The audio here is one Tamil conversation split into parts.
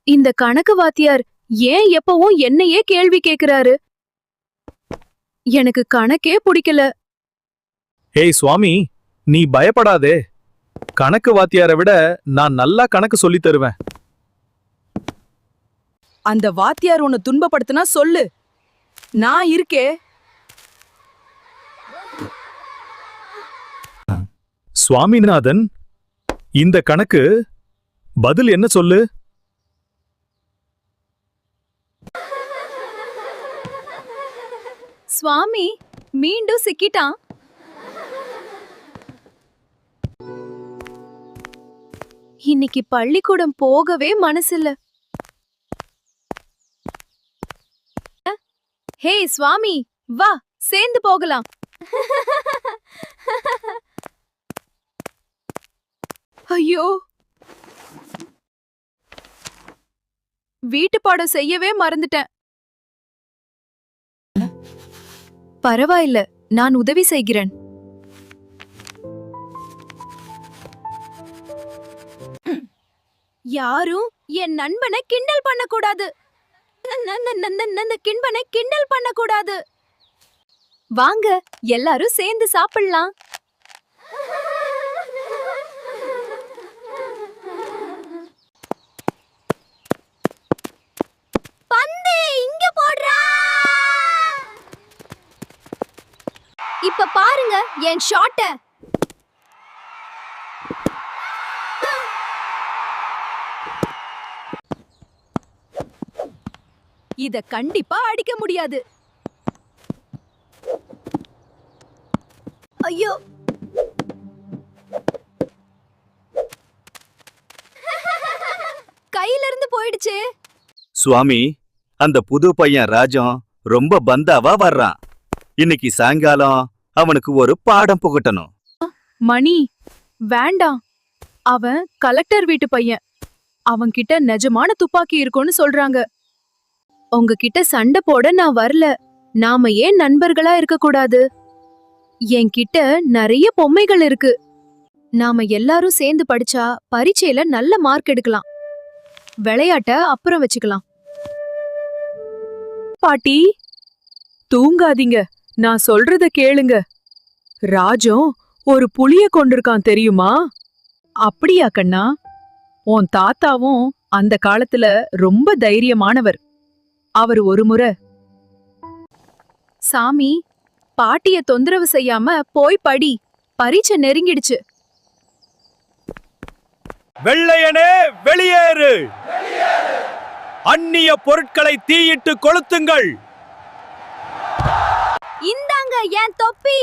இந்த கணக்கு வாத்தியார் ஏன் எப்பவும் என்னையே கேள்வி கேக்குறாரு? எனக்கு கணக்கே பிடிக்கல. ஏய் சுவாமி, நீ பயப்படாதே. கணக்கு வாத்தியாரை விட நான் நல்லா கணக்கு சொல்லித் தருவேன். அந்த வாத்தியார் உன்னை துன்பப்படுத்தினா சொல்லு, நான் இருக்கே. சுவாமிநாதன், இந்த கணக்கு பதில் என்ன சொல்லு? சுவாமி மீண்டும் சிக்கிட்டான். இன்னைக்கு பள்ளிக்கூடம் போகவே மனசில்ல. ஹே சுவாமி, வா சேர்ந்து போகலாம். ஐயோ, வீட்டு பாடம் செய்யவே மறந்துட்டேன். பரவாயில்ல, நான் உதவி செய்கிறேன். யாரும் என் நண்பனை கிண்டல் பண்ணக்கூடாது. கிண்பனை கிண்டல் பண்ணக்கூடாது. வாங்க எல்லாரும் சேர்ந்து சாப்பிடலாம். பந்து இங்க போடுறா. இப்ப பாருங்க என் ஷாட்ட. இத கண்டிப்பா அடிக்க முடியாது. ஐயோ, கையில இருந்து போயிடுச்சு. சுவாமி, அந்த புது பையன் ராஜம் ரொம்ப பந்தாவா வர்றான். இன்னைக்கு சாயங்காலம் அவனுக்கு ஒரு பாடம் புகட்டணும். மணி, வேண்டாம். அவன் கலெக்டர் வீட்டு பையன். அவன்கிட்ட நிஜமான துப்பாக்கி இருக்கும்னு சொல்றாங்க. உங்ககிட்ட சண்டை போட நான் வரல. நாம ஏன் நண்பர்களா இருக்க கூடாது? என்கிட்ட நிறைய பொம்மைகள் இருக்கு. நாம எல்லாரும் சேர்ந்து படிச்சா பரீட்சையில நல்ல மார்க் எடுக்கலாம். விளையாட்ட அப்புறம் வச்சுக்கலாம். பாட்டி, தூங்காதீங்க, நான் சொல்றத கேளுங்க. ராஜம் ஒரு புலிய கொண்டிருக்கான் தெரியுமா? அப்படியா கண்ணா? உன் தாத்தாவும் அந்த காலத்துல ரொம்ப தைரியமானவர். அவர் ஒரு முறை, சாமி, பாட்டிய தொந்தரவு செய்யாம போய் படி. பரீட்சை நெருங்கிடுச்சு. வெள்ளையனே வெளியேறு! அந்நிய பொருட்களை தீயிட்டு கொளுத்துங்கள்! இந்தாங்க என் தொப்பி.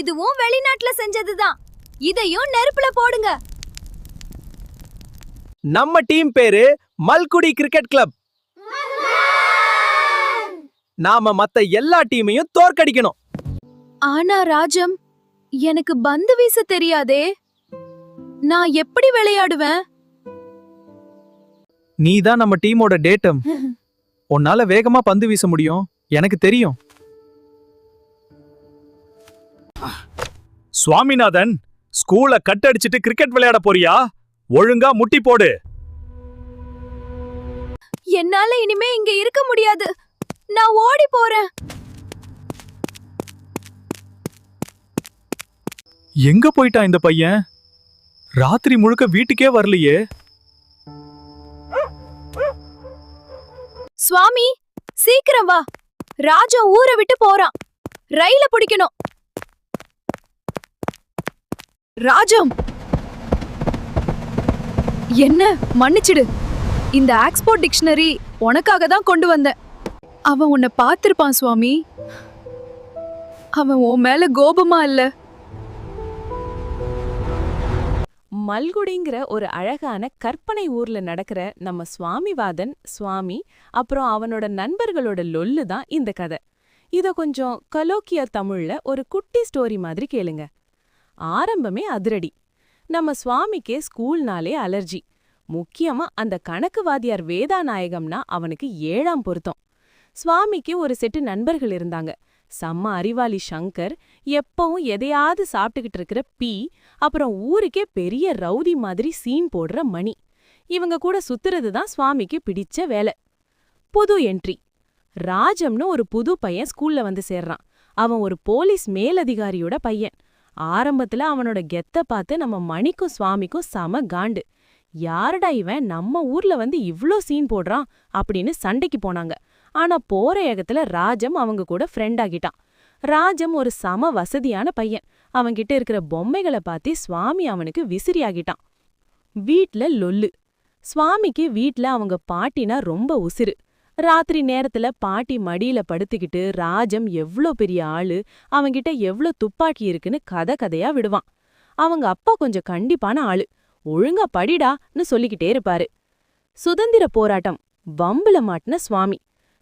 இதுவும் வெளிநாட்டுல செஞ்சதுதான். இதையும் நெருப்புல போடுங்க. நம்ம டீம் பேரு மல்குடி கிரிக்கெட் கிளப். நாம மத்த எல்லா டீமையும் தோற்கடிக்கணும். ஆனா ராஜம், எனக்கு பந்து வீச தெரியாதே. நான் எப்படி விளையாடுவேன்? நீதான் நம்ம டீமோட டேட்டம். உன்னால வேகமா பந்து வீச முடியும், எனக்கு தெரியும். சுவாமிநாதன், ஸ்கூல கட்டடிச்சிட்டு கிரிக்கெட் விளையாட போறியா? ஒழுங்கா முட்டி போடு. என்னால இனிமே இங்க இருக்க முடியாது. நான் ஓடி போறேன். எங்க போயிட்டான் இந்த பையன்? ராத்திரி முழுக்க வீட்டுக்கே வரலையே. சுவாமி, சீக்கிரம் வா. ராஜா ஊரை விட்டு போறான். ரயில பிடிக்கணும். ராஜம், என்ன மன்னிச்சிடு. இந்த ஆக்ஸ்போர்ட் டிக்ஷனரி உனக்காக தான் கொண்டு வந்தேன். அவன் உன்னை பார்த்திருப்பான் சுவாமி. அவன் உன் மேல கோபமா இல்ல. மல்குடிங்கிற ஒரு அழகான கற்பனை ஊர்ல நடக்கிற நம்ம சுவாமிவாதன் சுவாமி அப்புறம் அவனோட நண்பர்களோட லொல்லு தான் இந்த கதை. இத கொஞ்சம் கலோக்கிய தமிழ்ல ஒரு குட்டி ஸ்டோரி மாதிரி கேளுங்க. ஆரம்பமே அதிரடி. நம்ம சுவாமிக்கே ஸ்கூல்னாலே அலர்ஜி. முக்கியமா அந்த கணக்கு வாத்தியார் வேதாநாயகம்னா அவனுக்கு 7ஆம் பொருத்தம். சுவாமிக்கு ஒரு செட்டு நண்பர்கள் இருந்தாங்க. செம்ம அறிவாளி சங்கர், எப்பவும் எதையாவது சாப்பிட்டுக்கிட்டு இருக்கிற பி, அப்புறம் ஊருக்கே பெரிய ரவுடி மாதிரி சீன் போடுற மணி. இவங்க கூட சுத்துறது தான் சுவாமிக்கு பிடிச்ச வேலை. புது என்ட்ரி. ராஜம்னு ஒரு புது பையன் ஸ்கூல்ல வந்து சேர்றான். அவன் ஒரு போலீஸ் மேலதிகாரியோட பையன். ஆரம்பத்துல அவனோட கெத்த பார்த்து நம்ம மணிக்கும் சுவாமிக்கும் சம காண்டு. யாருடா இவன் நம்ம ஊர்ல வந்து இவ்ளோ சீன் போடுறான் அப்படின்னு சண்டைக்கு போனாங்க. ஆனா போற ஏகத்துல ராஜம் அவங்க கூட ஃப்ரெண்ட் ஆகிட்டான். ராஜம் ஒரு சம வசதியான பையன். அவன்கிட்ட இருக்கிற பொம்மைகளை பார்த்து சுவாமி அவனுக்கு விசிறி ஆகிட்டான். வீட்ல லொல்லு. சுவாமிக்கு வீட்ல அவங்க பாட்டினா ரொம்ப உசிறு. ராத்திரி நேரத்துல பாட்டி மடியில படுத்துக்கிட்டு ராஜம் எவ்ளோ பெரிய ஆளு, அவன்கிட்ட எவ்ளோ துப்பாக்கி இருக்குன்னு கதையா விடுவான். அவங்க அப்பா கொஞ்சம் கண்டிப்பான ஆளு. ஒழுங்கா படிடான்னு சொல்லிக்கிட்டே இருப்பாரு. சுதந்திர போராட்டம். வம்புல மாட்டின சுவாமி.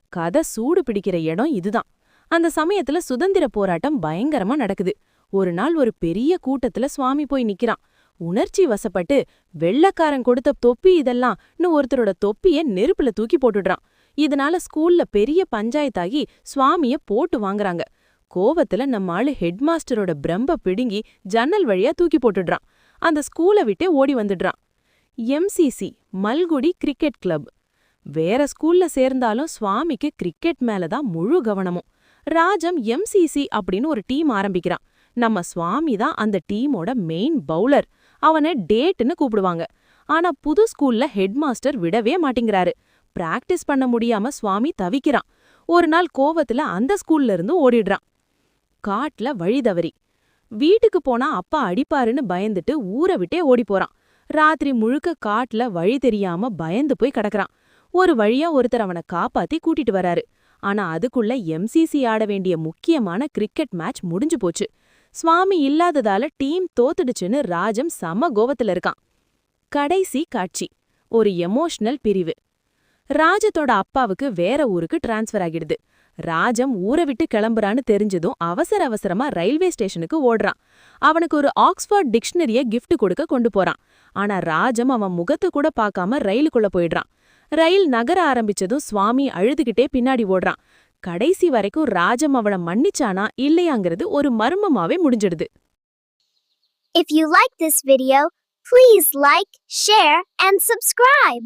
கதை சூடு பிடிக்கிற இடம் இதுதான். அந்த சமயத்துல சுதந்திர போராட்டம் பயங்கரமா நடக்குது. ஒரு நாள் ஒரு பெரிய கூட்டத்துல சுவாமி போய் நிக்கிறான். உணர்ச்சி வசப்பட்டு வெள்ளக்காரன் கொடுத்த தொப்பி இதெல்லாம்னு ஒருத்தரோட தொப்பிய நெருப்புல தூக்கி போட்டுடுறான். இதனால ஸ்கூல்ல பெரிய பஞ்சாயத்தாகி சுவாமிய போட்டு வாங்குறாங்க. கோவத்துல நம்ம ஆளு ஹெட்மாஸ்டரோட பிரம்ப பிடுங்கி ஜன்னல் வழியா தூக்கி போட்டுடுறான். அந்த ஸ்கூலை விட்டே ஓடி வந்துடுறான். MCC Malgudi cricket club. வேற ஸ்கூல்ல சேர்ந்தாலும் சுவாமிக்கு கிரிக்கெட் மேலதான் முழு கவனமும். ராஜம் எம்சிசி அப்படின்னு ஒரு டீம் ஆரம்பிக்கிறான். நம்ம சுவாமி தான் அந்த டீமோட மெயின் பவுலர். அவனை டேட்னு கூப்பிடுவாங்க. ஆனா புது ஸ்கூல்ல ஹெட்மாஸ்டர் விடவே மாட்டேங்கிறாரு. பிராக்டிஸ் பண்ண முடியாம சுவாமி தவிக்கிறான். ஒரு நாள் கோவத்துல அந்த ஸ்கூல்ல இருந்து ஓடிடுறான். காட்டுல வழி தவறி. வீட்டுக்கு போனா அப்பா அடிப்பாருன்னு பயந்துட்டு ஊரை விட்டே ஓடி போறான். ராத்திரி முழுக்க காட்டுல வழி தெரியாம பயந்து போய் கிடக்குறான். ஒரு வழியா ஒருத்தர் அவனை காப்பாத்தி கூட்டிட்டு வராரு. ஆனா அதுக்குள்ள எம்சிசி ஆட வேண்டிய முக்கியமான கிரிக்கெட் மேட்ச் முடிஞ்சு போச்சு. சுவாமி இல்லாததால டீம் தோத்துடுச்சுன்னு ராஜம் சம கோவத்துல இருக்கான். கடைசி காட்சி. ஒரு எமோஷனல் பிரிவு. ராஜத்தோட அப்பாவுக்கு வேற ஊருக்கு டிரான்ஸ்ஃபர் ஆகிடுது. ராஜம் ஊரை விட்டு கிளம்புறான்னு தெரிஞ்சதும் அவசரமா ரயில்வே ஸ்டேஷனுக்கு ஓடுறான். அவனுக்கு ஒரு ஆக்ஸ்போர்ட் டிக்ஷனரிய கிஃப்ட் கொடுக்க கொண்டு போறான். ஆனா ராஜம் அவன் முகத்தை கூட பார்க்காம ரயிலுக்குள்ள போயிடுறான். ரயில் நகர ஆரம்பிச்சதும் சுவாமி அழுதுகிட்டே பின்னாடி ஓடுறான். கடைசி வரைக்கும் ராஜம் அவனை மன்னிச்சானா இல்லையாங்கிறது ஒரு மர்மமாவே முடிஞ்சிடுது. If you like this video, please like, share, and subscribe.